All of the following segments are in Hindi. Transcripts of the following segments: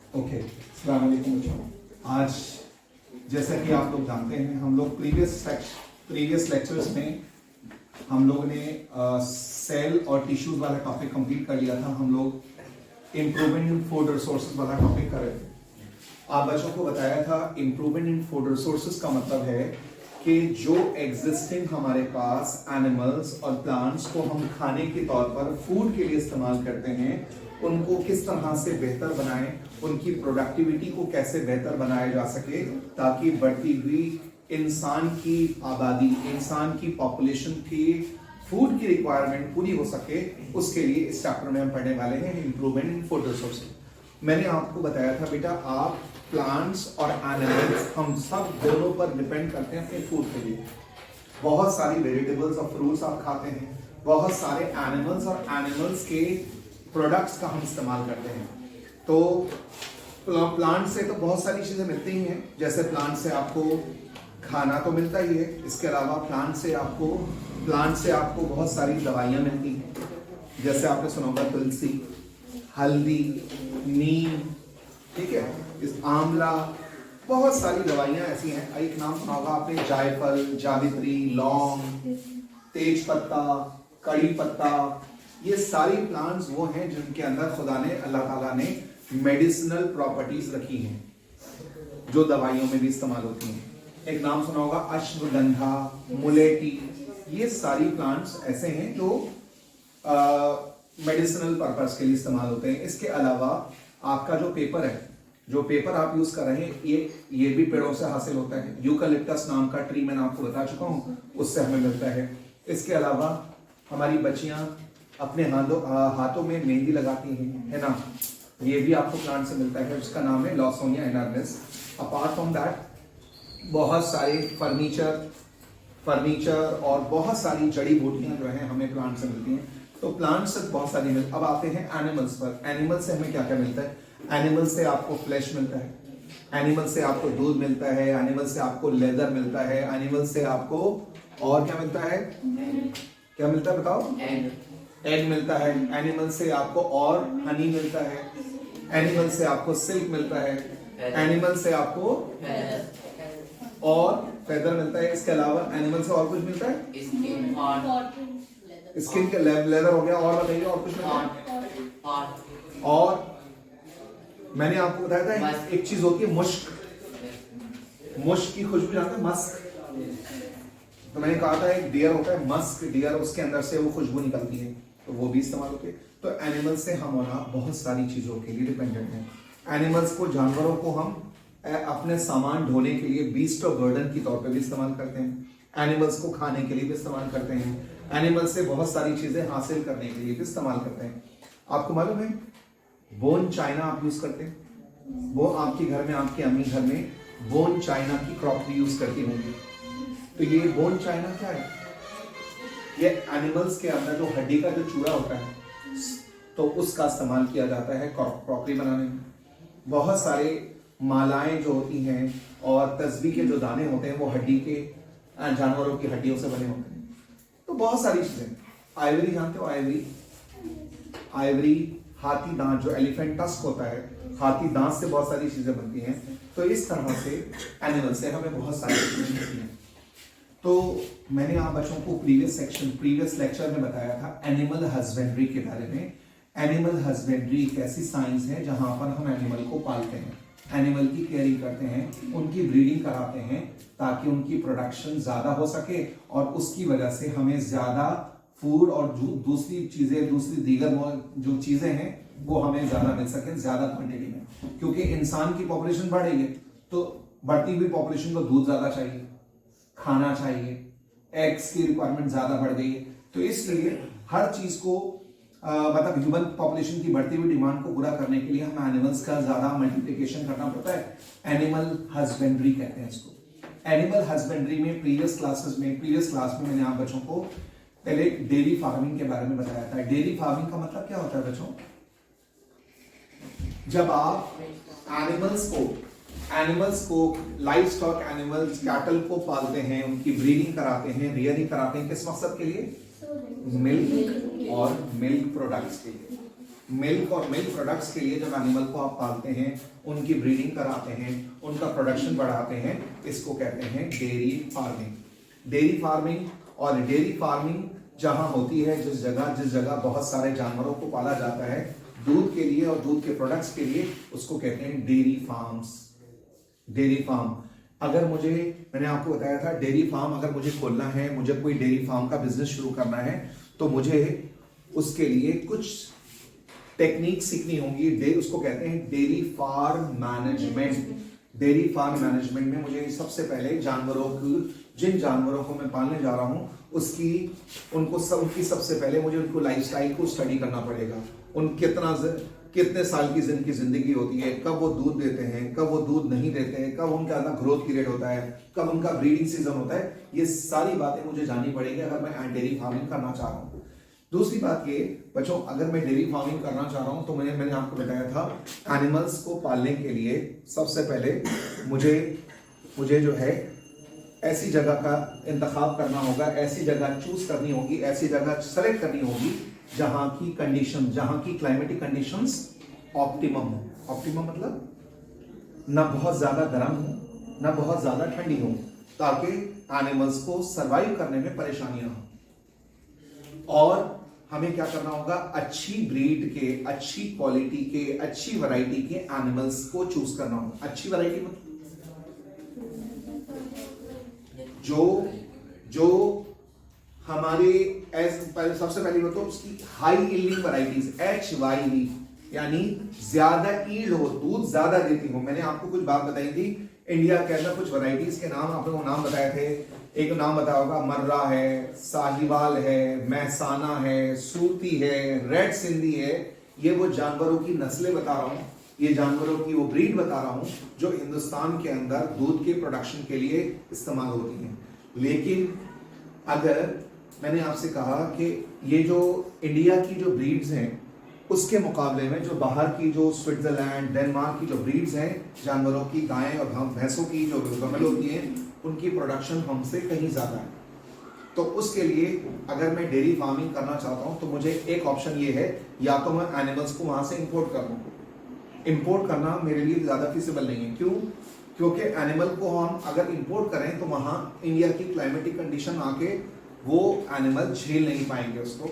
ओके, अस्सलाम वालेकुम बच्चों। आज जैसा कि आप लोग जानते हैं, हम लोग प्रीवियस लेक्चर्स में हम लोग ने सेल और टिश्यूज वाला टॉपिक कंप्लीट कर लिया था। हम लोग इम्प्रूवमेंट इन फूड रिसोर्सेज वाला टॉपिक कर रहे थे। आप बच्चों को बताया था इम्प्रूवमेंट इन फूड रिसोर्सेज का मतलब है कि जो एग्जिस्टिंग हमारे पास एनिमल्स और प्लांट्स को हम खाने के तौर पर फूड के लिए इस्तेमाल करते हैं, उनको किस तरह से बेहतर बनाएं, उनकी प्रोडक्टिविटी को कैसे बेहतर बनाया जा सके, ताकि बढ़ती हुई इंसान की आबादी, इंसान की पॉपुलेशन की फूड की रिक्वायरमेंट पूरी हो सके। उसके लिए इस चैप्टर में हम पढ़ने वाले हैं इम्प्रूवमेंट इन फूड रिसोर्सेज। मैंने आपको बताया था बेटा, आप प्लांट्स और एनिमल्स हम सब दोनों पर डिपेंड करते हैं अपने फूड के लिए। बहुत सारी वेजिटेबल्स और फ्रूट्स आप खाते हैं, बहुत सारे एनिमल्स और एनिमल्स के प्रोडक्ट्स का हम इस्तेमाल करते हैं। तो प्लांट से तो बहुत सारी चीजें मिलती ही हैं। जैसे प्लांट से आपको खाना तो मिलता ही है, इसके अलावा प्लांट से आपको बहुत सारी दवाइयाँ मिलती हैं। जैसे आपने सुना होगा तुलसी, हल्दी, नीम, ठीक है, इस आंवला, बहुत सारी दवाइयाँ ऐसी हैं। एक नाम सुना होगा आपने जायफल, जावित्री, लौंग, तेज पत्ता, कड़ी पत्ता। ये सारी प्लांट्स वो हैं जिनके अंदर खुदा ने, अल्लाह ताला ने मेडिसिनल प्रॉपर्टीज रखी हैं, जो दवाइयों में भी इस्तेमाल होती हैं। एक नाम सुना होगा अश्वगंधा, मुलेटी। ये सारी प्लांट्स ऐसे हैं जो मेडिसिनल पर्पस के लिए इस्तेमाल होते हैं। इसके अलावा आपका जो पेपर है, जो पेपर आप यूज कर रहे हैं, ये भी पेड़ों से हासिल होता है। यूकलिप्टस नाम का ट्री मैंने आपको बता चुका हूँ, उससे हमें मिलता है। इसके अलावा हमारी बच्चियां अपने हाथों में मेहंदी लगाती हैं, है ना, ये भी आपको प्लांट से मिलता है, उसका नाम है लॉसोनिया इनर्मिस। अपार्ट फ्रॉम दैट बहुत सारे फर्नीचर और बहुत सारी जड़ी बूटियां जो हैं हमें प्लांट से मिलती हैं। तो प्लांट से बहुत सारी मिलती। अब आते हैं एनिमल्स पर। एनिमल से हमें क्या क्या मिलता है? एनिमल से आपको फ्लैश मिलता है, एनिमल से आपको दूध मिलता है, एनिमल से आपको लेदर मिलता है, एनिमल से आपको और क्या मिलता है? क्या मिलता है बताओ? एग मिलता है। एनिमल से आपको और हनी मिलता है, एनिमल से आपको सिल्क मिलता है, एनिमल से आपको और फेदर मिलता है। इसके अलावा एनिमल से और कुछ मिलता है? स्किन के लेदर हो गया। और बताइए और कुछ मिलता है? और मैंने आपको बताया था एक चीज होती है मुश्क। मुश्क की खुशबू जानते हैं? मस्क। तो मैंने कहा था एक डियर होता है मस्क डियर, उसके अंदर से वो खुशबू निकलती है, तो वो भी इस्तेमाल होती है। तो एनिमल से हम होना बहुत सारी चीजों के लिए डिपेंडेंट हैं। एनिमल्स को, जानवरों को हम अपने सामान ढोने के लिए बीस्ट ऑफ बर्डन की तौर पे भी इस्तेमाल करते हैं। एनिमल्स को खाने के लिए भी इस्तेमाल करते हैं। एनिमल्स से बहुत सारी चीजें हासिल करने के लिए भी इस्तेमाल करते हैं। आपको मालूम है बोन चाइना आप यूज करते हैं? वो आपके घर में, आपकी अम्मी घर में बोन चाइना की क्रॉकरी यूज करती होंगी। तो ये बोन चाइना क्या है? ये एनिमल्स के अंदर जो हड्डी का जो चूड़ा होता है, तो उसका इस्तेमाल किया जाता है क्रॉकरी बनाने में। बहुत सारे मालाएं जो होती हैं और तस्बीह के जो दाने होते हैं, वो हड्डी के, जानवरों की हड्डियों से बने होते हैं। तो बहुत सारी चीजें। आइवरी जानते हो? आइवरी, हाथी दांत, जो एलिफेंट टस्क होता है, हाथी दांत से बहुत सारी चीजें बनती हैं। तो इस तरह से एनिमल से हमें बहुत सारी चीजें मिलती हैं। तो मैंने आप बच्चों को प्रीवियस लेक्चर में बताया था एनिमल हस्बेंड्री के बारे में। एनिमल हस्बेंड्री एक ऐसी साइंस है जहां पर हम एनिमल को पालते हैं, एनिमल की केयरिंग करते हैं, उनकी ब्रीडिंग कराते हैं, ताकि उनकी प्रोडक्शन ज्यादा हो सके और उसकी वजह से हमें ज्यादा फूड और दूसरी दीगर जो चीजें हैं वो हमें ज्यादा मिल सके, ज्यादा क्वांटिटी में। क्योंकि इंसान की पॉपुलेशन बढ़ रही है, तो बढ़ती हुई पॉपुलेशन को दूध ज्यादा चाहिए, खाना चाहिए, एग्स की रिक्वायरमेंट ज्यादा बढ़ गई है। तो इसलिए हर चीज को मतलब ह्यूमन पॉपुलेशन की बढ़ती हुई डिमांड को पूरा करने के लिए हमें एनिमल्स का ज्यादा मल्टीप्लिकेशन करना पड़ता है। एनिमल हस्बेंड्री कहते हैं इसको। एनिमल हस्बेंड्री में प्रीवियस क्लास में मैंने आप बच्चों को पहले डेयरी फार्मिंग के बारे में बताया था। डेयरी फार्मिंग का मतलब क्या होता है बच्चों? जब आप एनिमल्स को लाइव स्टॉक एनिमल्स, कैटल को पालते हैं, उनकी ब्रीडिंग कराते हैं, रियरिंग कराते हैं, किस मकसद के लिए? मिल्क और मिल्क प्रोडक्ट्स के लिए। मिल्क और मिल्क प्रोडक्ट्स के लिए जब एनिमल को आप पालते हैं, उनकी ब्रीडिंग कराते हैं, उनका प्रोडक्शन बढ़ाते हैं, इसको कहते हैं डेयरी फार्मिंग। डेयरी फार्मिंग और डेयरी फार्मिंग जहां होती है जिस जगह बहुत सारे जानवरों को पाला जाता है दूध के लिए और दूध के प्रोडक्ट्स के लिए, उसको कहते हैं डेयरी फार्म्स। डेयरी फार्म, अगर मैंने आपको बताया था डेयरी फार्म अगर मुझे खोलना है, मुझे कोई डेयरी फार्म का बिजनेस शुरू करना है, तो मुझे उसके लिए कुछ टेक्निक सीखनी होगी। उसको कहते हैं dairy farm management. Dairy farm management में मुझे सबसे पहले जिन जानवरों को मैं पालने जा रहा हूं उनकी सबसे पहले मुझे उनको लाइफस्टाइल को स्टडी करना पड़ेगा। कितने साल की जिंदगी होती है, कब वो दूध देते हैं, कब वो दूध नहीं देते हैं, कब उनका ग्रोथ पीरियड होता है, कब उनका ब्रीडिंग सीजन होता है, ये सारी बातें मुझे जाननी पड़ेगी अगर मैं डेयरी फार्मिंग करना चाह रहा हूँ। दूसरी बात ये बच्चों, अगर मैं डेयरी फार्मिंग करना चाह रहा हूं तो मैंने आपको बताया था एनिमल्स को पालने के लिए सबसे पहले मुझे जो है ऐसी जगह का इंतखाब करना होगा, ऐसी जगह चूज करनी होगी, ऐसी जगह सेलेक्ट करनी होगी जहां की क्लाइमेटिक कंडीशंस ऑप्टिमम हो। ऑप्टिमम मतलब ना बहुत ज्यादा गर्म हो ना बहुत ज्यादा ठंडी हो, ताकि एनिमल्स को सरवाइव करने में परेशानी ना हो। और हमें क्या करना होगा, अच्छी ब्रीड के, अच्छी क्वालिटी के, अच्छी वैरायटी के एनिमल्स को चूज करना होगा। अच्छी वैरायटी मतलब जो हमारे सबसे पहली बात तो उसकी हाई यील्डिंग वैरायटीज, HYV, यानी ज्यादा ईल्ड हो, दूध ज्यादा देती हो। मैंने आपको कुछ बात बताई थी, इंडिया के अंदर कुछ वैरायटीज के नाम आप लोगों को नाम बताए थे। एक नाम बताया होगा, मर्रा है, साहिवाल है, महसाना है, सूरती है, रेड सिंधी है। ये वो जानवरों की नस्लें बता रहा हूं, ये जानवरों की वो ब्रीड बता रहा हूं जो हिंदुस्तान के अंदर दूध के प्रोडक्शन के लिए इस्तेमाल होती हैं। लेकिन अगर मैंने आपसे कहा कि ये जो इंडिया की जो ब्रीड्स हैं उसके मुकाबले में जो बाहर की, जो स्विट्जरलैंड, डेनमार्क की जो ब्रीड्स हैं जानवरों की, गायें और भैंसों की जो गमल होती हैं, उनकी प्रोडक्शन हमसे कहीं ज्यादा है। तो उसके लिए अगर मैं डेयरी फार्मिंग करना चाहता हूं तो मुझे एक ऑप्शन ये है, या तो मैं एनिमल्स को वहां से इंपोर्ट कर लूं। इंपोर्ट करना मेरे लिए ज्यादा फिजिबल नहीं है। क्यों? क्योंकि एनिमल को हम अगर इंपोर्ट करें तो वहां इंडिया की क्लाइमेटिक कंडीशन आके वो एनिमल झेल नहीं पाएंगे उसको,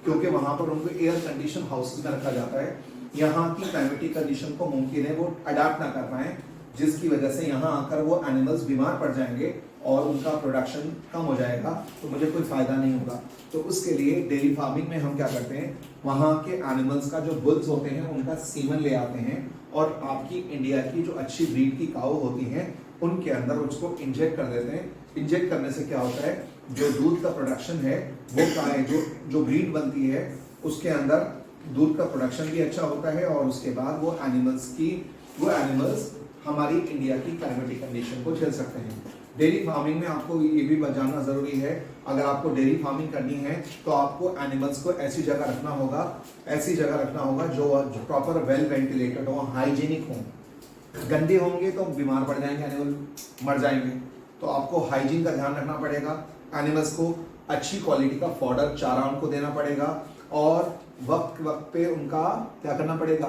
क्योंकि वहां पर उनको एयर कंडीशन हाउसेस में रखा जाता है। यहाँ की क्लाइमेटिक कंडीशन को मुमकिन है वो अडाप्ट ना कर पाए, जिसकी वजह से यहाँ आकर वो एनिमल्स बीमार पड़ जाएंगे और उनका प्रोडक्शन कम हो जाएगा, तो मुझे कोई फायदा नहीं होगा। तो उसके लिए डेयरी फार्मिंग में हम क्या करते हैं, वहाँ के एनिमल्स का जो बुल्स होते हैं उनका सीमन ले आते हैं और आपकी इंडिया की जो अच्छी ब्रीड की काऊ होती हैं उनके अंदर उसको इंजेक्ट कर देते हैं। इंजेक्ट करने से क्या होता है, जो दूध का प्रोडक्शन है वो का है, जो ब्रीड बनती है उसके अंदर दूध का प्रोडक्शन भी अच्छा होता है और उसके बाद वो एनिमल्स हमारी इंडिया की क्लाइमेटिक कंडीशन को झेल सकते हैं। डेयरी फार्मिंग में आपको ये भी जानना जरूरी है, अगर आपको डेयरी फार्मिंग करनी है तो आपको एनिमल्स को ऐसी जगह रखना होगा जो प्रॉपर वेल वेंटिलेटेड हो, हाइजीनिक हो। गंदे होंगे तो बीमार पड़ जाएंगे, एनिमल मर जाएंगे। तो आपको हाइजीन का ध्यान रखना पड़ेगा, एनिमल्स को अच्छी क्वालिटी का फॉडर, चारा उनको देना पड़ेगा और वक्त पे उनका क्या करना पड़ेगा,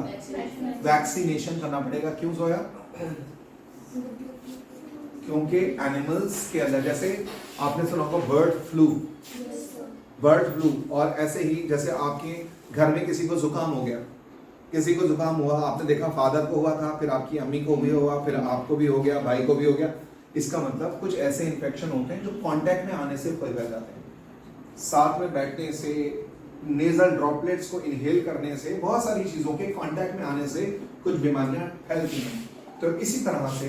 वैक्सीनेशन करना पड़ेगा। क्यों सोया? क्योंकि एनिमल्स के अंदर, जैसे आपने सुना होगा बर्ड फ्लू, और ऐसे ही जैसे आपके घर में किसी को जुकाम हुआ, आपने देखा फादर को हुआ था, फिर आपकी अम्मी को भी हुआ, फिर आपको भी हो गया, भाई को भी हो गया। इसका मतलब कुछ ऐसे इन्फेक्शन होते हैं जो कांटेक्ट में आने से फैल जाते हैं, साथ में बैठने से, नेजल ड्रॉपलेट्स को इनहेल करने से, बहुत सारी चीजों के कांटेक्ट में आने से कुछ बीमारियां फैलती हैं। तो इसी तरह से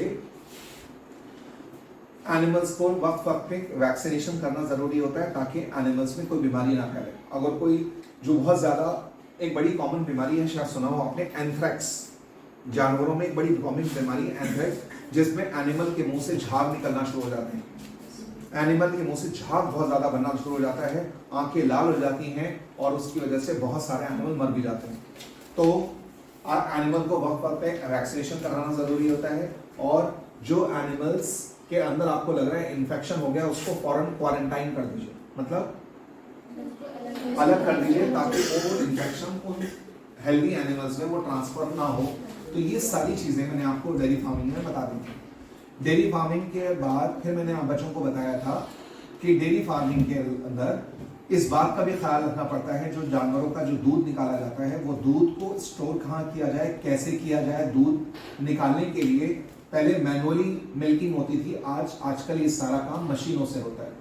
एनिमल्स को वक्त पे वैक्सीनेशन करना जरूरी होता है ताकि एनिमल्स में कोई बीमारी ना फैले। अगर कोई जो बहुत ज्यादा एक बड़ी कॉमन बीमारी है, शायद सुना हो आपने, एंथ्रैक्स। जानवरों में एक बड़ी कॉमन बीमारी है एंथ्रैक्स, जिसमें एनिमल के मुंह से झाग निकलना शुरू हो जाते हैं। एनिमल के मुंह से झाग बहुत ज्यादा बनना शुरू हो जाता है, आंखें लाल हो जाती हैं और उसकी वजह से बहुत सारे एनिमल मर भी जाते हैं। तो एनिमल को वक्त पे वैक्सीनेशन कराना जरूरी होता है, और जो एनिमल्स के अंदर आपको लग रहा है इन्फेक्शन हो गया उसको फौरन क्वारंटाइन कर दीजिए, मतलब अलग कर दीजिए, ताकि वो इन्फेक्शन उन हेल्दी एनिमल्स में वो ट्रांसफर ना हो। तो ये सारी चीजें मैंने आपको डेयरी फार्मिंग में बता दी थी। डेयरी फार्मिंग के बाद फिर मैंने आप बच्चों को बताया था कि डेयरी फार्मिंग के अंदर इस बात का भी ख्याल रखना पड़ता है, जो जानवरों का जो दूध निकाला जाता है वो दूध को स्टोर कहाँ किया जाए, कैसे किया जाए। दूध निकालने के लिए पहले मैनुअली मिल्किंग होती थी, आजकल ये सारा काम मशीनों से होता है।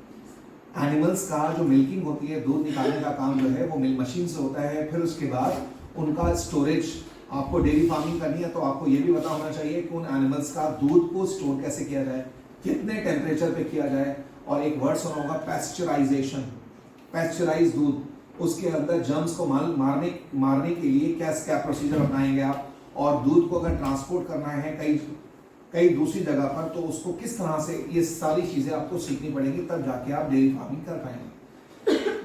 एनिमल्स का जो मिल्किंग होती है, दूध निकालने का काम जो है वो मिल्क मशीन से होता है। फिर उसके बाद उनका स्टोरेज, आपको डेयरी फार्मिंग करनी है तो आपको ये भी पता होना चाहिए कि उन एनिमल्स का दूध को स्टोर कैसे किया जाए, कितने टेम्परेचर पे किया जाए। और एक वर्ड सुना होगा पैस्चराइजेशन, पैस्चराइज दूध, उसके अंदर जर्म्स को मारने के लिए क्या प्रोसीजर अपनाएंगे आप। और दूध को अगर ट्रांसपोर्ट करना है कई दूसरी जगह पर तो उसको किस तरह से, ये सारी चीजें आपको सीखनी पड़ेगी, तब जाके आप डेयरी फार्मिंग कर पाएंगे।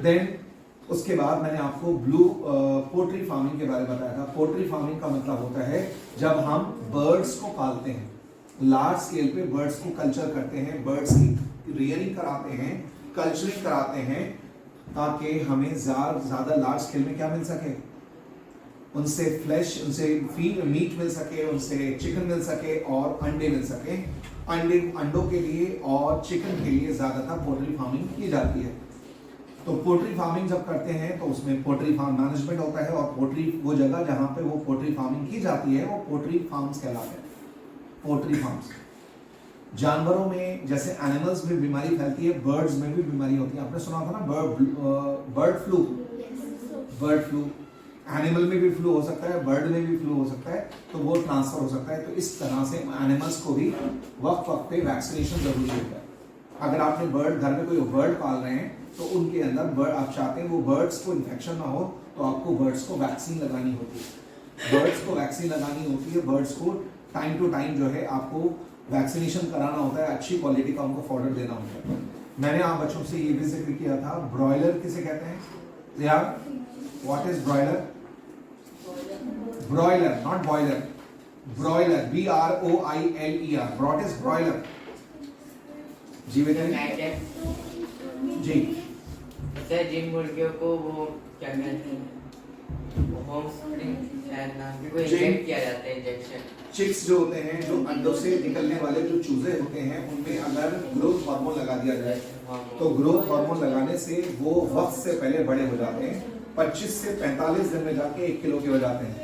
देन उसके बाद मैंने आपको पोल्ट्री फार्मिंग के बारे में बताया था। पोल्ट्री फार्मिंग का मतलब होता है जब हम बर्ड्स को पालते हैं, लार्ज स्केल पे बर्ड्स को कल्चर करते हैं, बर्ड्स की रियरिंग कराते हैं, कल्चरिंग कराते हैं, ताकि हमें ज्यादा लार्ज स्केल में क्या मिल सके, उनसे फ्लैश, उनसे मीट मिल सके, उनसे चिकन मिल सके और अंडे मिल सके। अंडों के लिए और चिकन के लिए ज्यादातर पोल्ट्री फार्मिंग की जाती है। तो पोल्ट्री फार्मिंग जब करते हैं तो उसमें पोल्ट्री फार्म मैनेजमेंट होता है, और पोल्ट्री वो जगह जहां पे वो पोल्ट्री फार्मिंग की जाती है वो पोल्ट्री फार्म्स कहलाते हैं। पोल्ट्री फार्म्स, जानवरों में जैसे एनिमल्स में बीमारी फैलती है, बर्ड्स में भी बीमारी होती है। आपने सुना था ना बर्ड फ्लू, एनिमल में भी फ्लू हो सकता है, बर्ड में भी फ्लू हो सकता है, तो वो ट्रांसफर हो सकता है। तो इस तरह से एनिमल्स को भी वक्त पे वैक्सीनेशन जरूरी होता है। अगर आपने घर में कोई बर्ड पाल रहे हैं तो उनके अंदर आप चाहते हैं वो बर्ड्स को इन्फेक्शन ना हो, तो आपको बर्ड्स को वैक्सीन लगानी होती है। बर्ड्स को टाइम टू टाइम जो है आपको वैक्सीनेशन कराना होता है, अच्छी क्वालिटी का उनको फॉडर देना होता है। मैंने आप बच्चों से ये भी जिक्र किया था, ब्रॉयलर किसे कहते हैं यार, what is broiler? Broiler, not boiler, broiler, BROILER, what is broiler? जी बताइए जी। अच्छा, जिन मुर्गियों को वो क्या कहते हैं, होम स्प्रिंग शायद नाम की, वो इंजेक्ट किया जाता है, इंजेक्शन। चिक्स जो होते हैं, जो अंडों से निकलने वाले जो चूजे होते हैं, उनमें अगर ग्रोथ हार्मोन लगा दिया जाए तो ग्रोथ हार्मोन लगाने से वो वक्त से पहले बड़े हो जाते हैं। 25 से 45 दिन में जाके 1 किलो के हो जाते हैं।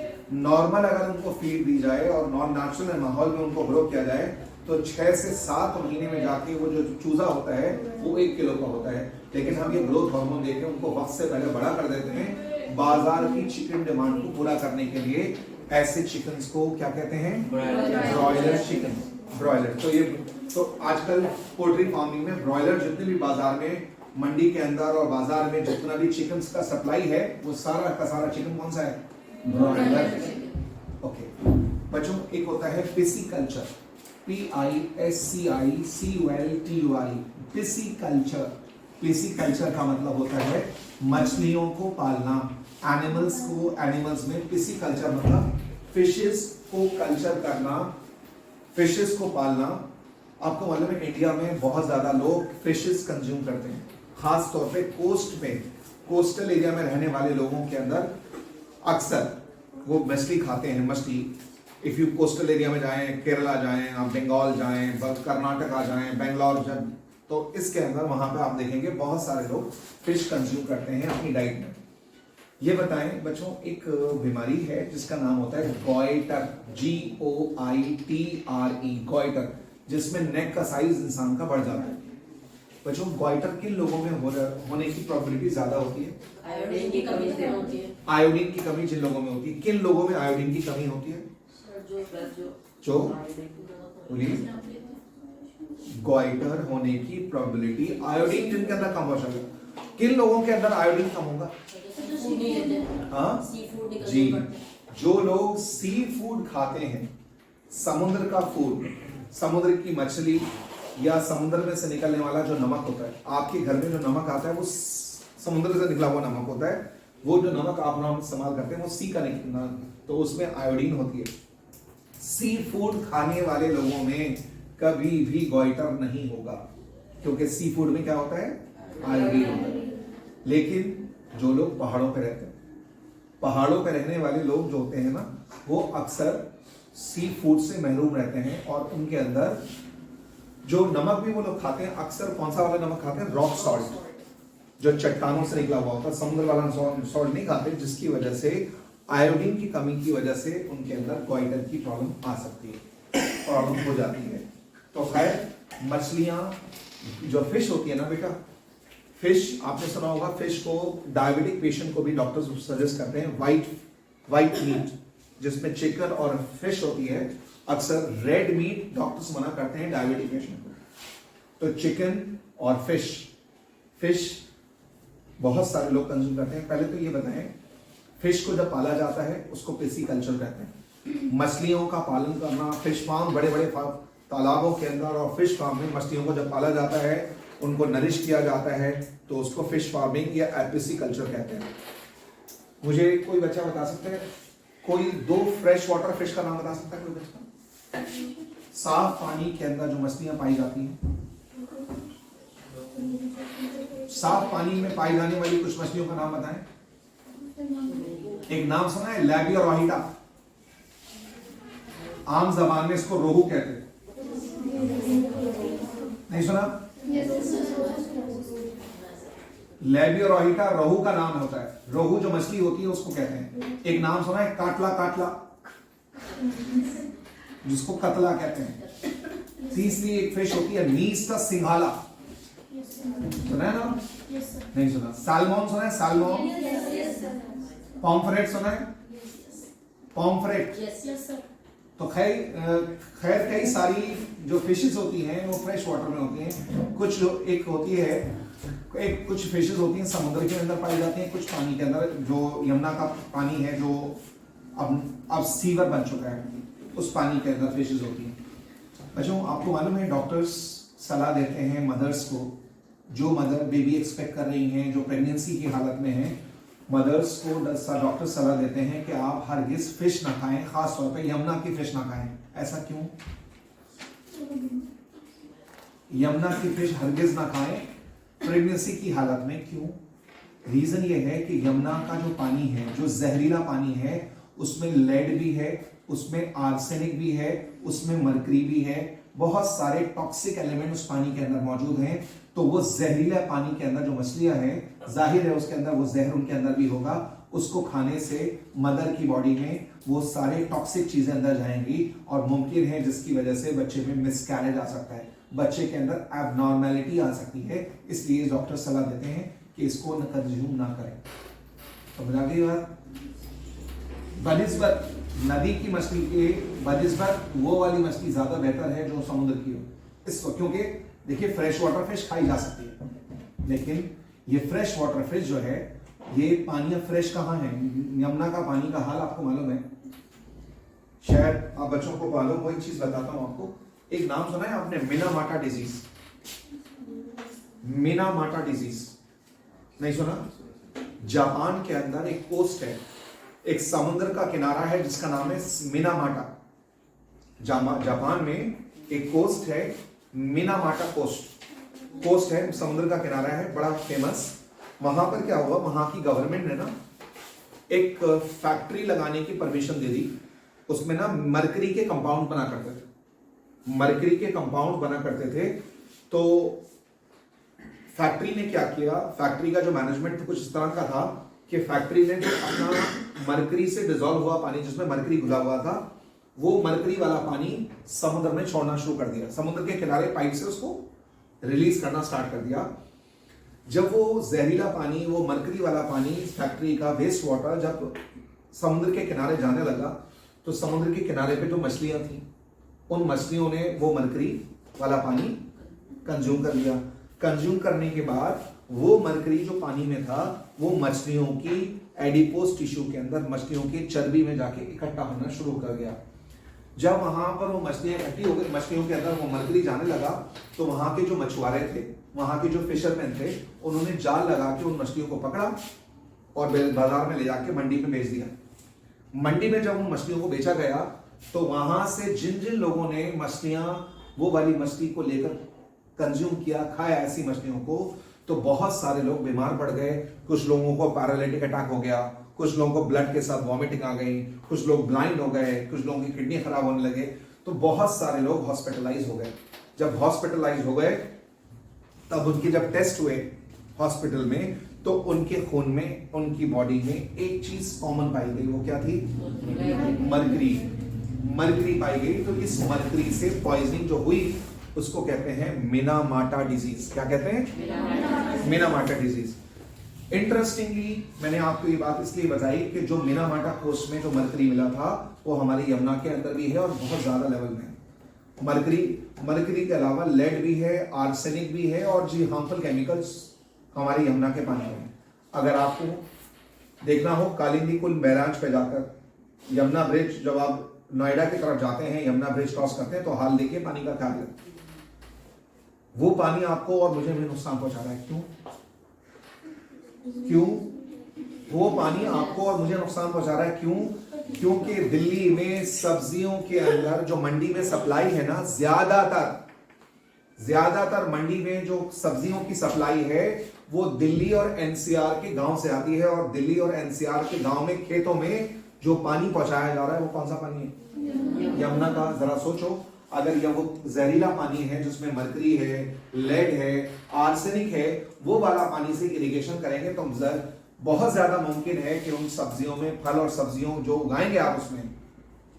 नॉर्मल अगर उनको फीड दी जाए और नॉन नेचुरल माहौल में उनको ग्रो किया जाए तो 6 से 7 महीने में जाके वो जो चूजा होता है वो 1 किलो का होता है। लेकिन हम ये ग्रोथ हार्मोन देके उनको वक्त से पहले बड़ा कर देते हैं, बाजार की चिकन डिमांड को पूरा करने के लिए। ऐसे चिकन्स को क्या कहते हैं? Broiler chicken, broiler. तो आजकल पोल्ट्री फार्मिंग में ब्रॉयलर जितने भी बाजार में, मंडी के अंदर और बाजार में जितना भी चिकन का सप्लाई है, वो सारा का सारा चिकन कौन सा है? ब्रॉयलर। ओके बच्चों, एक होता है पिसिकल्चर, PISCICULTURE, पिसिकल्चर। पिसिकल्चर का मतलब होता है मछलियों को पालना, एनिमल्स में पिसिकल्चर मतलब फिशेस को कल्चर करना, फिशेस को पालना। आपको मालूम है इंडिया में बहुत ज्यादा लोग फिशेस कंज्यूम करते हैं, खास तौर पे कोस्टल एरिया में रहने वाले लोगों के अंदर अक्सर वो मछली खाते हैं। मछली, इफ यू कोस्टल एरिया में जाएं, केरला जाएं, आप बंगाल जाएं, कर्नाटका जाएं, बेंगलोर जाएं, तो इसके अंदर वहां पे आप देखेंगे बहुत सारे लोग फिश कंज्यूम करते हैं अपनी डाइट में। ये बताएं बच्चों, एक बीमारी है जिसका नाम होता है गॉइटर, GOITRE, गॉइटर, जिसमें नेक का साइज इंसान का बढ़ जाता है। बच्चों, गॉइटर किन लोगों में होने की प्रोबेबिलिटी ज्यादा होती है? आयोडीन की कमी से होती है। आयोडीन की कमी जिन लोगों में होती है, किन लोगों में आयोडीन की कमी होती है? जो बोलिए, गॉइटर होने की प्रोबेबिलिटी, आयोडीन जिनके अंदर कम हो सकता है। किन लोगों के अंदर आयोडीन कम होगा? हाँ जी, जो लोग सी फूड खाते हैं, समुद्र का फूड, समुद्र की मछली या समुद्र में से निकलने वाला जो नमक होता है, आपके घर में जो नमक आता है वो समुद्र से निकला हुआ नमक होता है। वो जो नमक आप लोग इस्तेमाल करते हैं वो सी का निकलना, तो उसमें आयोडीन होती है। सी फूड खाने वाले लोगों में कभी भी गॉइटर नहीं होगा, क्योंकि सी फूड में क्या होता है? आयोडीन होता है। लेकिन जो लोग पहाड़ों पे रहते हैं, पहाड़ों पे रहने वाले लोग जो होते हैं ना, वो अक्सर सी फूड से महरूम रहते हैं और उनके अंदर जो नमक भी वो लोग खाते हैं, अक्सर कौन सा वाला नमक खाते हैं? रॉक सॉल्ट, जो चट्टानों से निकला हुआ होता है, समुद्र वाला सॉल्ट नहीं खाते, जिसकी वजह से आयोडीन की कमी की वजह से उनके अंदर गोइटर की प्रॉब्लम आ सकती है, प्रॉब्लम हो जाती है। तो खैर, मछलियां जो फिश होती है ना बेटा, फिश आपने सुना होगा, फिश को डायबिटिक पेशेंट को भी डॉक्टर्स सजेस्ट करते हैं वाइट मीट, जिसमें चिकन और फिश होती है। अक्सर रेड मीट डॉक्टर्स मना करते हैं डायबिटिक पेशेंट को। तो चिकन और फिश बहुत सारे लोग कंज्यूम करते हैं। पहले तो ये बताएं, फिश को जब पाला जाता है उसको पिसीकल्चर कहते हैं। मछलियों का पालन करना, फिश फार्म, बड़े बड़े तालाबों के अंदर और फिश फार्म में मछलियों को जब पाला जाता है, उनको नरिश किया जाता है, तो उसको फिश फार्मिंग या पिसीकल्चर कहते हैं। मुझे कोई बच्चा बता सकता है, कोई 2 फ्रेश वाटर फिश का नाम बता सकता है कोई बच्चा? साफ पानी के अंदर जो मछलियां पाई जाती हैं, साफ पानी में पाई जाने वाली कुछ मछलियों का नाम बताएं। एक नाम सुना है, लैबियोरॉहिटा, आम जबान में इसको रोहू कहते हैं, नहीं सुना? लैबियोरॉहिटा रोहू का नाम होता है। रोहू जो मछली होती है उसको कहते हैं। एक नाम सुना है, काटला, जिसको कतला कहते हैं। तीसरी एक फिश होती है, मीस्टा सिंघाला, सुना है ना? नहीं सुना। सैल्मन सुना है? सैल्मन। पॉम्फ्रेट सुना है? पॉम्फ्रेट। तो खैर कई सारी जो फिशेस होती हैं वो फ्रेश वाटर में होती हैं। कुछ एक होती है, कुछ फिशेस होती हैं समुद्र के अंदर पाई जाती हैं, कुछ पानी के अंदर। जो यमुना का पानी है, जो अब सीवर बन चुका है, उस पानी के अंदर फिशेस होती हैं। बच्चों, आपको मालूम है डॉक्टर्स सलाह देते हैं मदर्स को, जो मदर बेबी एक्सपेक्ट कर रही हैं, जो प्रेगनेंसी की हालत में हैं, मदर्स को डॉक्टर सलाह देते हैं कि आप हरगिज फिश ना खाएं, खास तौर पे यमुना की फिश ना खाएं। ऐसा क्यों? यमुना की फिश हरगिज ना खाएं प्रेगनेंसी की हालत में, क्यों? रीजन ये है कि यमुना का जो पानी है, जो जहरीला पानी है, उसमें लेड भी है, उसमें आर्सेनिक भी है, उसमें मरकरी भी है, बहुत सारे टॉक्सिक एलिमेंट उस पानी के अंदर मौजूद हैं। तो वो जहरीला पानी के अंदर जो मछलियां हैं, जाहिर है उसके अंदर वो जहर उनके अंदर भी होगा। उसको खाने से मदर की बॉडी में वो सारे टॉक्सिक चीजें अंदर जाएंगी और मुमकिन है जिसकी वजह से बच्चे में मिसकैरेज आ सकता है, बच्चे के अंदर एबनॉर्मेलिटी आ सकती है। इसलिए डॉक्टर सलाह देते हैं कि इसको कंज्यूम ना करें। समझ आ गई बात? बनिस्बत नदी की मछली के बनिस्बत वो वाली मछली ज्यादा बेहतर है जो समुद्र की हो। इसको क्योंकि देखिए, फ्रेश वाटर फिश खाई जा सकती है, लेकिन ये फ्रेश वाटर फिश जो है, ये पानी फ्रेश कहाँ है? यमुना का पानी का हाल आपको मालूम है, शायद आप बच्चों को मालूम हो। एक चीज बताता हूं आपको, एक नाम सुना है आपने, मिनामाटा डिजीज? मिनामाटा डिजीज नहीं सुना? जापान के अंदर एक कोस्ट है, एक समुद्र का किनारा है जिसका नाम है मिनामाटा। जापान में एक कोस्ट है, मिनामाटा कोस्ट है, समुद्र का किनारा है, बड़ा फेमस। वहां पर क्या हुआ, वहां की गवर्नमेंट ने ना एक फैक्ट्री लगाने की परमिशन दे दी। उसमें ना मरकरी के कंपाउंड बना करते थे, तो फैक्ट्री ने क्या किया, फैक्ट्री का जो मैनेजमेंट कुछ इस तरह का था कि फैक्ट्री ने जो अपना मरकरी से डिसॉल्व हुआ पानी, जिसमें मरकरी घुला हुआ था, वो मरकरी वाला पानी समुद्र में छोड़ना शुरू कर दिया। समुद्र के किनारे पाइप से उसको रिलीज करना स्टार्ट कर दिया। जब वो जहरीला पानी, वो मरकरी वाला पानी, फैक्ट्री का वेस्ट वाटर जब समुद्र के किनारे जाने लगा, तो समुद्र के किनारे पे जो मछलियां थी, उन मछलियों ने वो मरकरी वाला पानी कंज्यूम कर लिया। कंज्यूम करने के बाद वो मरकरी जो पानी में था, वो मछलियों की एडिपोज टिश्यू के अंदर, मछलियों की चर्बी में जाके इकट्ठा होना शुरू कर गया। जब वहां पर वो मछलियां इकट्ठी हो गई, मछलियों के अंदर वो मरकरी जाने लगा, तो वहां के जो मछुआरे थे, वहां के जो फिशरमैन थे, उन्होंने जाल लगा के उन मछलियों को पकड़ा और बाजार में ले जाके मंडी में बेच दिया। मंडी में जब उन मछलियों को बेचा गया, तो वहां से जिन जिन लोगों ने मछलियां, वो वाली मछली को लेकर कंज्यूम किया, खाया ऐसी मछलियों को, तो बहुत सारे लोग बीमार पड़ गए। कुछ लोगों को पैरालिटिक अटैक हो गया, कुछ लोगों को ब्लड के साथ वॉमिटिंग आ गई, कुछ लोग ब्लाइंड हो गए, कुछ लोगों की किडनी खराब होने लगे, तो बहुत सारे लोग हॉस्पिटलाइज हो गए। जब हॉस्पिटलाइज हो गए तब उनके जब टेस्ट हुए हॉस्पिटल में, तो उनके खून में, उनकी बॉडी में एक चीज कॉमन पाई गई। वो क्या थी? मरकरी। मरकरी पाई गई। तो इस मरकरी से पॉइजनिंग जो हुई उसको कहते हैं मिनामाटा डिजीज। क्या कहते हैं? Minamata disease. इंटरेस्टिंगली मैंने आपको ये बात इसलिए बताई कि जो मिनामाटा कोस्ट में जो मरकरी मिला था वो हमारे यमुना के अंदर भी है और बहुत ज्यादा लेवल में है। मरकरी के अलावा लेड भी है, आर्सेनिक भी है और जी हार्मफुल केमिकल्स हमारे यमुना के पानी में। अगर आपको देखना हो कालिंदी कुल बैराज पे जाकर यमुना ब्रिज, जब आप नोएडा की तरफ जाते हैं, यमुना ब्रिज क्रॉस करते हैं, तो हाल देखिए पानी का क्या है। वो पानी आपको और मुझे भी नुकसान पहुंचा रहा है। क्यों? वो पानी आपको और मुझे नुकसान पहुंचा रहा है। क्यों? क्योंकि दिल्ली में सब्जियों के अंदर जो मंडी में सप्लाई है ना, ज्यादातर मंडी में जो सब्जियों की सप्लाई है वो दिल्ली और एनसीआर के गांव से आती है। और दिल्ली और एनसीआर के गांव में खेतों में जो पानी पहुंचाया जा रहा है वो कौन सा पानी है? यमुना का। जरा सोचो, अगर यह वो जहरीला पानी है जिसमें मरकरी है, लेड है, आर्सेनिक है, वो वाला पानी से इरिगेशन करेंगे तो बहुत ज्यादा मुमकिन है कि उन सब्जियों में, फल और सब्जियों जो उगाएंगे आप उसमें,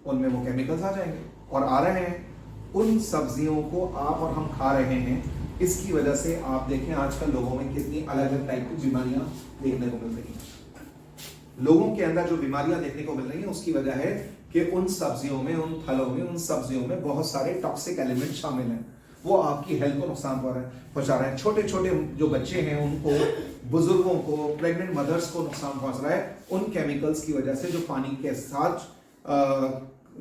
उनमें वो केमिकल्स आ जाएंगे और आ रहे हैं। उन सब्जियों को आप और हम खा रहे हैं। इसकी वजह से आप देखें आजकल लोगों में कितनी अलग अलग टाइप की बीमारियां देखने को मिल रही हैं। लोगों के अंदर जो बीमारियां देखने को मिल रही हैं उसकी वजह है कि उन सब्जियों में, उन फलों में, उन सब्जियों में बहुत सारे टॉक्सिक एलिमेंट शामिल हैं। वो आपकी हेल्थ को नुकसान पहुंचा रहे हैं। छोटे छोटे जो बच्चे हैं उनको, बुजुर्गों को, प्रेग्नेंट मदर्स को नुकसान पहुंच रहा है उन केमिकल्स की वजह से जो पानी के साथ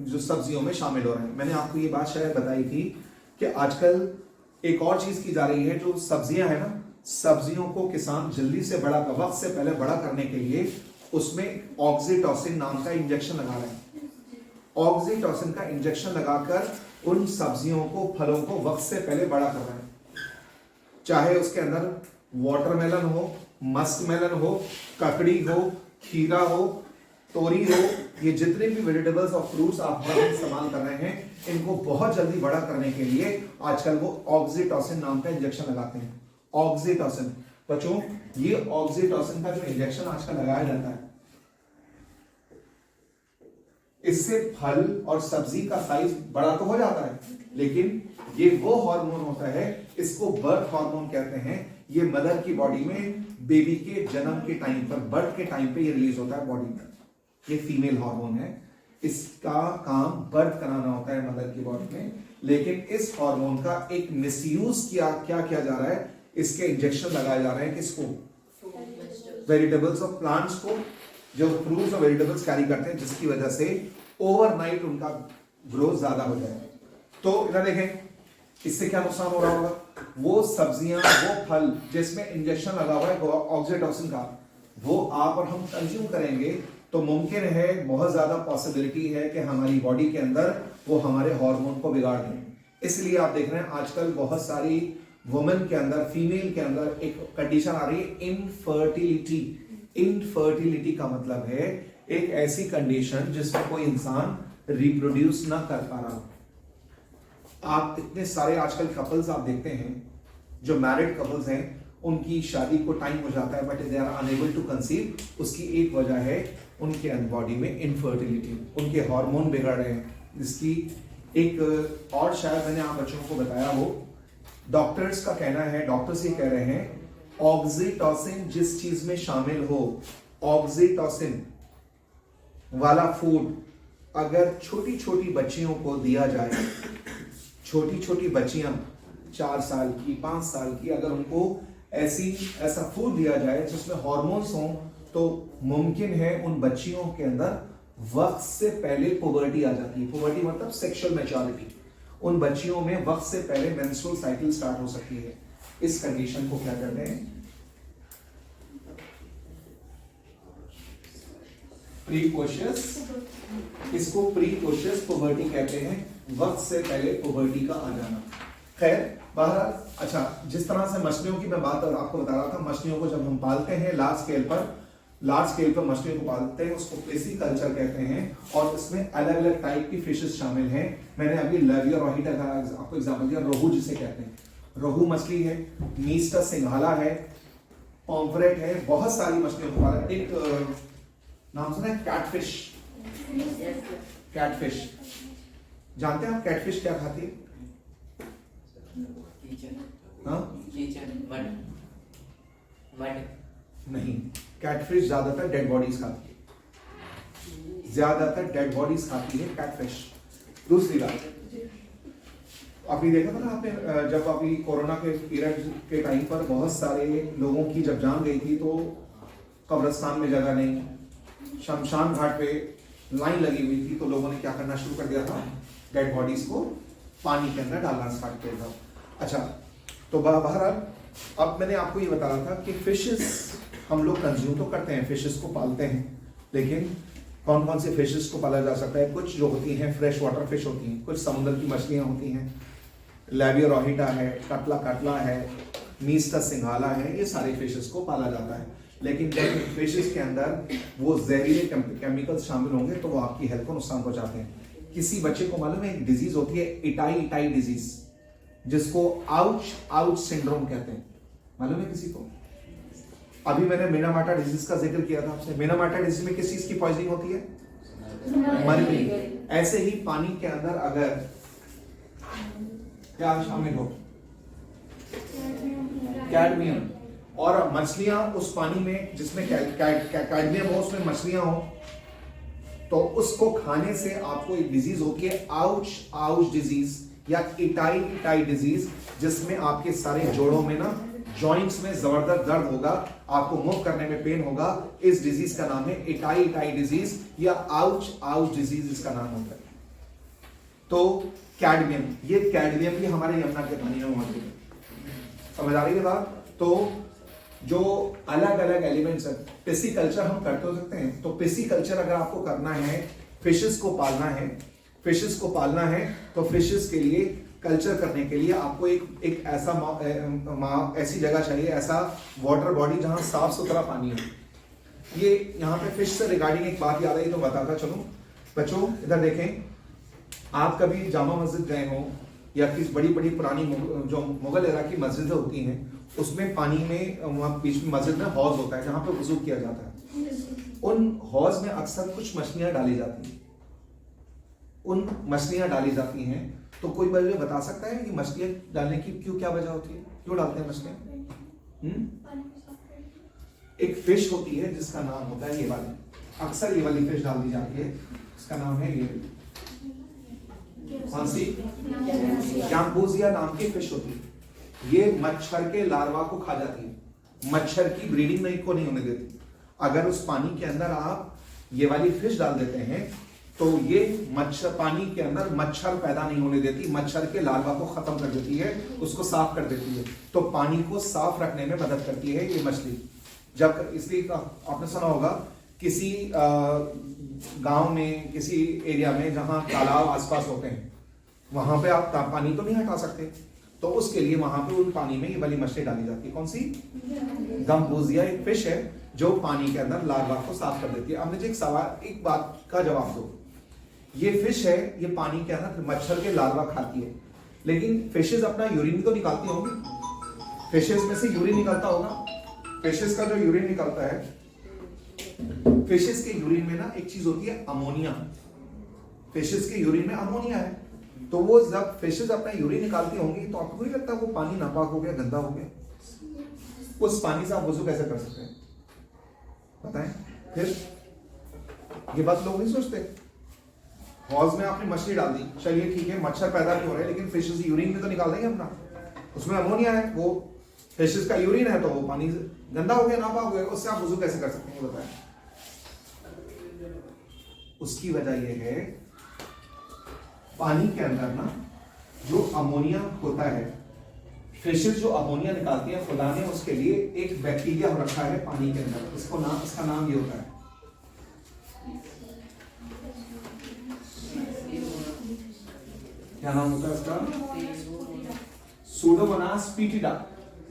जो सब्जियों में शामिल हो रहे हैं। मैंने आपको ये बात शायद बताई थी कि आजकल एक और चीज की जा रही है, जो सब्जियां है ना, सब्जियों को किसान जल्दी से बड़ा, वक्त से पहले बड़ा करने के लिए उसमें ऑक्सीटोसिन नाम का इंजेक्शन लगा रहे हैं। ऑक्सीटोसिन का इंजेक्शन लगाकर उन सब्जियों को, फलों को वक्त से पहले बड़ा कर रहे हैं। चाहे उसके अंदर वाटरमेलन हो, मस्कमेलन हो, ककड़ी हो, खीरा हो, तोरी हो, ये जितने भी वेजिटेबल्स और फ्रूट्स आप इस्तेमाल कर रहे हैं, इनको बहुत जल्दी बड़ा करने के लिए आजकल वो ऑक्सीटोसिन नाम का इंजेक्शन लगाते हैं। ऑक्सीटोसिन बच्चों, ये ऑक्सीटोसिन का जो इंजेक्शन आजकल लगाया जाता है, इससे फल और सब्जी का साइज बड़ा तो हो जाता है, लेकिन ये वो हार्मोन होता है, इसको बर्थ हार्मोन कहते हैं। ये मदर की बॉडी में बेबी के जन्म के टाइम पर, बर्थ के टाइम पे ये रिलीज होता है बॉडी में। ये फीमेल हार्मोन है, इसका काम बर्थ कराना होता है मदर की बॉडी में। लेकिन इस हार्मोन का एक मिसयूज क्या किया जा रहा है, इसके इंजेक्शन लगाए जा रहे हैं किसको? वेजिटेबल्स और प्लांट्स को, जो फ्रूट्स और वेजिटेबल्स कैरी करते हैं, जिसकी वजह से ओवरनाइट उनका ग्रोथ ज्यादा हो जाए। तो इधर देखें, इससे क्या नुकसान हो रहा होगा? वो सब्जियां, वो फल जिसमें इंजेक्शन लगा हुआ है ऑक्सीटोसिन का, वो आप और हम कंज्यूम करेंगे तो मुमकिन है, बहुत ज्यादा पॉसिबिलिटी है कि हमारी बॉडी के अंदर वो हमारे हार्मोन को बिगाड़ दें। इसलिए आप देख रहे हैं आजकल बहुत सारी वुमेन के अंदर, फीमेल के अंदर एक कंडीशन आ रही है, इनफर्टिलिटी। इनफर्टिलिटी का मतलब है एक ऐसी कंडीशन जिसमें कोई इंसान रिप्रोड्यूस ना कर पा रहा। आप इतने सारे आजकल कपल्स आप देखते हैं, जो मैरिड कपल्स हैं, उनकी शादी को टाइम हो जाता है but they are unable to conceive. उसकी एक वजह है उनके बॉडी में इनफर्टिलिटी, उनके हार्मोन बिगड़ रहे हैं। जिसकी एक और शायद मैंने आप बच्चों को बताया हो, डॉक्टर्स का कहना है, डॉक्टर्स ये कह रहे हैं, ऑक्सीटोसिन जिस चीज में शामिल हो, ऑक्सीटोसिन वाला फूड अगर छोटी छोटी बच्चियों को दिया जाए, छोटी छोटी बच्चियां 4 साल की, 5 साल की, अगर उनको ऐसा फूड दिया जाए जिसमें हार्मोन्स हों, तो मुमकिन है उन बच्चियों के अंदर वक्त से पहले पुबर्टी आ जाती है। पुबर्टी मतलब सेक्सुअल मैच्योरिटी। उन बच्चियों में वक्त से पहले मेंस्ट्रुअल साइकिल स्टार्ट हो सकती है। इस कंडीशन को क्या कहते हैं? प्रीकोशियस। इसको प्रीकोशियस पुबर्टी कहते हैं, वक्त से पहले पुबर्टी का आ जाना। खैर, बहरहाल, अच्छा, जिस तरह से मछलियों की मैं बात आपको बता रहा था, मछलियों को जब हम पालते हैं लार्ज स्केल पर, लार्ज स्केल पर मछलियों को पालते हैं, उसको पेसिकल्चर कहते हैं, और इसमें अलग अलग टाइप की फिशेस शामिल हैं। मैंने अभी लविया रोहिटा का आपको एग्जांपल दिया, रोहू जिसे कहते हैं, रोहू मछली है, मीस्टा सिंघाला है, पॉम्फ्रेट है, बहुत सारी मछलियों को पाला। एक नाम सुना है कैटफिश? कैटफिश जानते हैं आप कैटफिश क्या खाती है? हाँ? नहीं, कैटफिश ज्यादातर डेड बॉडीज खाती है, ज्यादातर डेड बॉडीज खाती है कैटफिश। दूसरी बात, अभी देखा था ना आपने, जब अभी कोरोना के पीरियड के टाइम पर बहुत सारे लोगों की जब जान गई थी तो कब्रिस्तान में जगह नहीं, शमशान घाट पे लाइन लगी हुई थी, तो लोगों ने क्या करना शुरू कर दिया था, डेड बॉडीज को पानी के अंदर डालना स्टार्ट किया था। अच्छा, तो बहरहाल अब मैंने आपको ये बता रहा था कि फिशेस हम लोग कंज्यूम तो करते हैं, फिशेस को पालते हैं, लेकिन कौन कौन से फिशेस को पाला जा सकता है? कुछ जो होती हैं फ्रेश वाटर फिश होती हैं, कुछ समुद्र की मछलियाँ होती हैं, लैबियो रोहिटा है, कटला है, मीस्टा सिंघाला है, ये सारे फिशेस को पाला जाता है। लेकिन जब फिशेस के अंदर वो जहरीले केमिकल्स शामिल होंगे तो वो आपकी हेल्थ को नुकसान पहुंचाते हैं। किसी बच्चे को मालूम है एक डिजीज होती है इटाई डिजीज, जिसको आउच सिंड्रोम कहते हैं, मालूम है किसी को? अभी मैंने मिनामाटा डिजीज का जिक्र किया था आपसे। मिनामाटा डिजीज में किस चीज की पॉइजनिंग होती है? मरकरी। ऐसे ही पानी के अंदर अगर क्या शामिल हो, कैडमियम, और मछलियां उस पानी में जिसमें कैडमियम हो उसमें मछलियां हो, तो उसको खाने से आपको एक डिजीज होती है आउच डिजीज या इटाई डिजीज, जिसमें आपके सारे जोड़ों में ना जॉइंट्स में जबरदस्त दर्द होगा, आपको मूव करने में पेन होगा। इस डिजीज का नाम है इटाई डिजीज या आउच डिजीज, इसका नाम होता है। तो कैडमियम, ये कैडमियम भी हमारे यमुना के पानी में मौजूद है, समझ आ रही है बात? तो जो अलग अलग एलिमेंट्स है, पिसिकल्चर हम करते हो सकते हैं। तो पिसिकल्चर अगर आपको करना है, फिशेस को पालना है, तो फिशेस के लिए कल्चर करने के लिए आपको एक ऐसा ऐसी जगह चाहिए, ऐसा वाटर बॉडी जहां साफ सुथरा पानी हो। ये यहाँ पे फिश से रिगार्डिंग एक बात याद आई तो बताता चलो। बच्चों इधर देखें, आप कभी जामा मस्जिद गए हो या किसी बड़ी बड़ी पुरानी जो मुगल एरा की मस्जिदें होती हैं, उसमें पानी में वहाँ बीच में मस्जिद में हौज होता है जहाँ पे वुजू किया जाता है। उन हौज में अक्सर कुछ मछलियां डाली जाती हैं। तो कोई मुझे बता सकता है कि मछलियां डालने की क्या वजह होती है, क्यों डालते हैं मछलियां? एक फिश होती है जिसका नाम होता है ये वाली, अक्सर ये वाली फिश डाल दी जाती है, इसका नाम है ये कौन सी, गैम्बोजिया नाम की फिश होती है। ये मच्छर के लार्वा को खा जाती है, मच्छर की ब्रीडिंग नहीं होने देती। अगर उस पानी के अंदर आप ये वाली फिश डाल देते हैं तो ये मच्छर पानी के अंदर मच्छर पैदा नहीं होने देती, मच्छर के लार्वा को खत्म कर देती है, उसको साफ कर देती है। तो पानी को साफ रखने में मदद करती है ये मछली। जब इसलिए आपने सुना होगा किसी गांव में, किसी एरिया में जहां तालाब आसपास होते हैं, वहां पे आप पानी तो नहीं हटा सकते, तो उसके लिए वहां पे उन पानी में ये वाली मछली डाली जाती है। कौन सी? गम्बोजिया एक फिश है जो पानी के अंदर लार्वा को साफ कर देती है। अब मुझे एक बात का जवाब दो, ये फिश है, ये पानी के अंदर मच्छर के लार्वा खाती है, लेकिन फिशेस अपना यूरिन तो निकालती होंगी, फिशेस में से यूरिन निकलता होगा। फिशेस का जो यूरिन निकलता है, फिशेस के यूरिन में ना एक चीज होती है अमोनिया, फिशेस के यूरिन में अमोनिया है। तो वो जब फिशेस अपना यूरिन निकालती होंगी तो आपको नहीं लगता वो पानी नापाक हो गया, गंदा हो गया? उस पानी से आप वुजू कैसे कर सकते हैं बताएं? फिर ये बात लोग नहीं सोचते। हौज में आपने मछली डाल दी, चलिए ठीक है, मच्छर पैदा नहीं हो रहे, लेकिन फिशेस यूरिन में तो निकाल देंगे अपना, उसमें अमोनिया है, वो फिशेस का यूरिन है, तो वो पानी गंदा हो गया, नापाक हो गया, उससे आप वुजू कैसे कर सकते हैं बताएं? उसकी वजह यह है पानी के अंदर ना जो अमोनिया होता है, फिशेस जो अमोनिया निकालती है, खुदा ने उसके लिए एक बैक्टीरिया रखा है पानी के अंदर, इसका नाम ये होता है, क्या नाम होता है इसका? सूडोमोनास पीटिडा।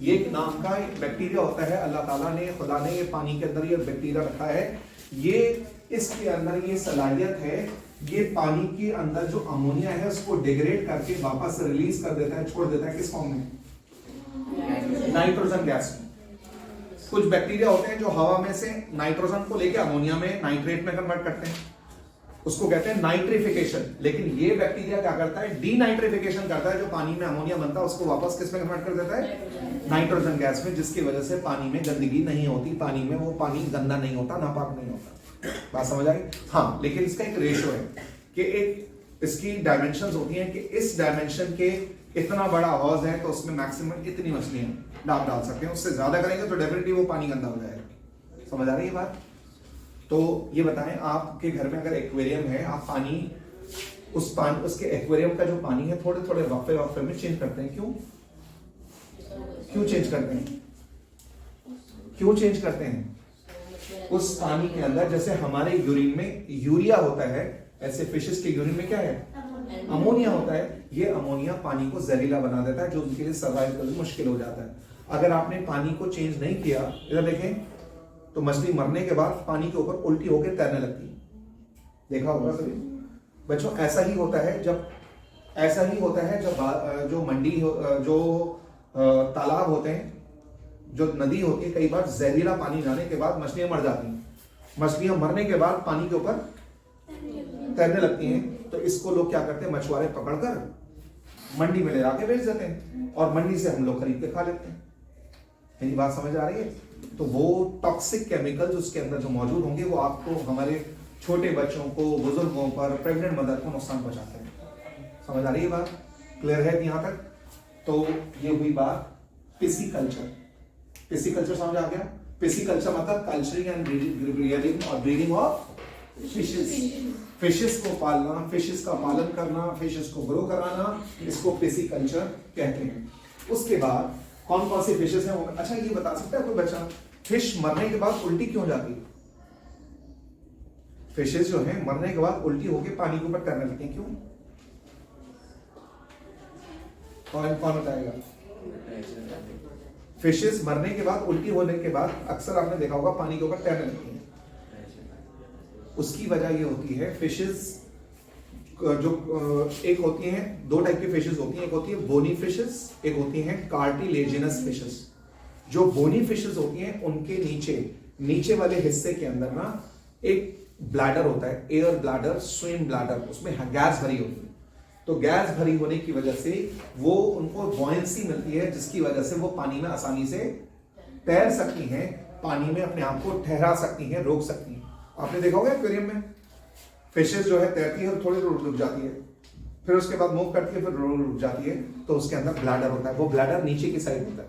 ये एक नाम का एक बैक्टीरिया होता है, अल्लाह ताला ने, खुदा ने ये पानी के अंदर ये बैक्टीरिया रखा है। ये इसके अंदर ये सलाहियत है, ये पानी के अंदर जो अमोनिया है उसको डिग्रेड करके वापस रिलीज कर देता है, छोड़ देता है किस फॉर्म में? नाइट्रोजन गैस में। कुछ बैक्टीरिया होते हैं जो हवा में से नाइट्रोजन को लेके अमोनिया में, नाइट्रेट में कन्वर्ट करते हैं, उसको कहते हैं नाइट्रिफिकेशन। लेकिन ये बैक्टीरिया क्या करता है? डीनाइट्रिफिकेशन करता है, जो पानी में अमोनिया बनता है उसको वापस किस में कन्वर्ट कर देता है? नाइट्रोजन गैस में, जिसकी वजह से पानी में गंदगी नहीं होती, पानी में वो पानी गंदा नहीं होता, नापाक नहीं होता। बात समझ आई? हाँ, लेकिन इसका एक रेशो है कि एक इसकी डायमेंशंस होती हैं कि इस डायमेंशन के इतना बड़ा हौज है तो उसमें मैक्सिमम इतनी मछलियां डाल सकते हैं, उससे ज्यादा करेंगे तो डेफिनेटली वो पानी गंदा हो जाएगा। समझ आ रही है बात? तो ये बताएं, आपके घर में अगर एक्वेरियम है, आप पानी उसके एक्वेरियम का जो पानी है थोड़े थोड़े वक्फे में चेंज करते हैं, क्यों चेंज करते हैं? क्यों चेंज करते हैं? उस पानी के अंदर जैसे हमारे यूरिन में यूरिया होता है, ऐसे फिशेस के यूरिन में क्या है? अमोनिया होता है। ये अमोनिया पानी को जहरीला बना देता है, जो उनके लिए सर्वाइव करना मुश्किल हो जाता है। अगर आपने पानी को चेंज नहीं किया, इधर देखें, तो मछली मरने के बाद पानी के ऊपर उल्टी होकर तैरने लगती है। देखा होगा कभी बच्चों? ऐसा ही होता है जब जो मंडी जो तालाब होते हैं, जो नदी होती है, कई बार जहरीला पानी जाने के बाद मछलियां मर जाती हैं। मछलियां मरने के बाद पानी के ऊपर तैरने लगती हैं, तो इसको लोग क्या करते हैं? मछुआरे पकड़कर मंडी में ले जाके बेच देते हैं, और मंडी से हम लोग खरीद के खा लेते हैं। मेरी बात समझ आ रही है? तो वो टॉक्सिक केमिकल्स उसके अंदर जो मौजूद होंगे वो आपको, हमारे छोटे बच्चों को, बुजुर्गों पर, प्रेग्नेंट मदर को नुकसान पहुंचाते हैं। समझ आ रही है बात? क्लियर है यहां तक? तो ये हुई बात पिसिकल्चर। पिसिकल्चर समझ आ गया? पिसिकल्चर मतलब culturing and breeding of fishes. Fishes को पालना, फिशेस का पालन करना, फिशेस को ग्रो कराना, इसको पिसिकल्चर कहते हैं। उसके बाद कौन कौन सी फिशेस हैं? अच्छा, ये बता सकता है कोई बच्चा, फिश मरने के बाद उल्टी क्यों जाती है? फिशेस जो है मरने के बाद उल्टी होके पानी के ऊपर तैरने लगती हैं, क्यों? कौन बताएगा? फिशेस मरने के बाद, उल्टी होने के बाद अक्सर आपने देखा होगा पानी के ऊपर तैरने लगती हैं। उसकी वजह ये होती है, फिशेस जो एक होती हैं, दो टाइप की फिशेस होती हैं, एक होती है बोनी फिशेस, एक होती हैं कार्टिलेजिनस फिशेस। जो बोनी फिशेस होती हैं उनके नीचे वाले हिस्से के अंदर ना एक ब्लैडर होता है, एयर ब्लैडर, स्विम ब्लैडर, उसमें गैस भरी होती है। तो गैस भरी होने की वजह से वो उनको बॉयंसी मिलती है, जिसकी वजह से वो पानी में आसानी से तैर सकती हैं, पानी में अपने आप को ठहरा सकती हैं, रोक सकती हैं। आपने देखा होगा एक्वेरियम में फिशेस जो है तैरती है और थोड़ी देर रुक जाती है, फिर उसके बाद मूव करती है, फिर रुक जाती है, तो उसके अंदर ब्लैडर होता है। वो ब्लैडर नीचे की साइड होता है।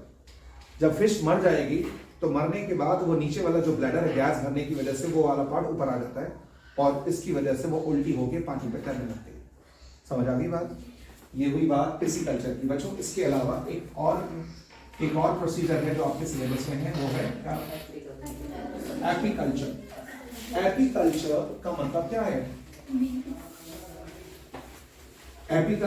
जब फिश मर जाएगी तो मरने के बाद वो नीचे वाला जो ब्लैडर है, गैस भरने की वजह से वो वाला पार्ट ऊपर आ जाता है, और इसकी वजह से वो उल्टी होकर पानी पे तैरने लगती है। समझ आ गई बात? ये हुई बात पिसिकल्चर की। बच्चों, इसके अलावा एक और प्रोसीजर है जो आपके सिलेबस में है, वो है क्या? एपीकल्चर। एपीकल्चर का मतलब क्या है? एपीकल्चर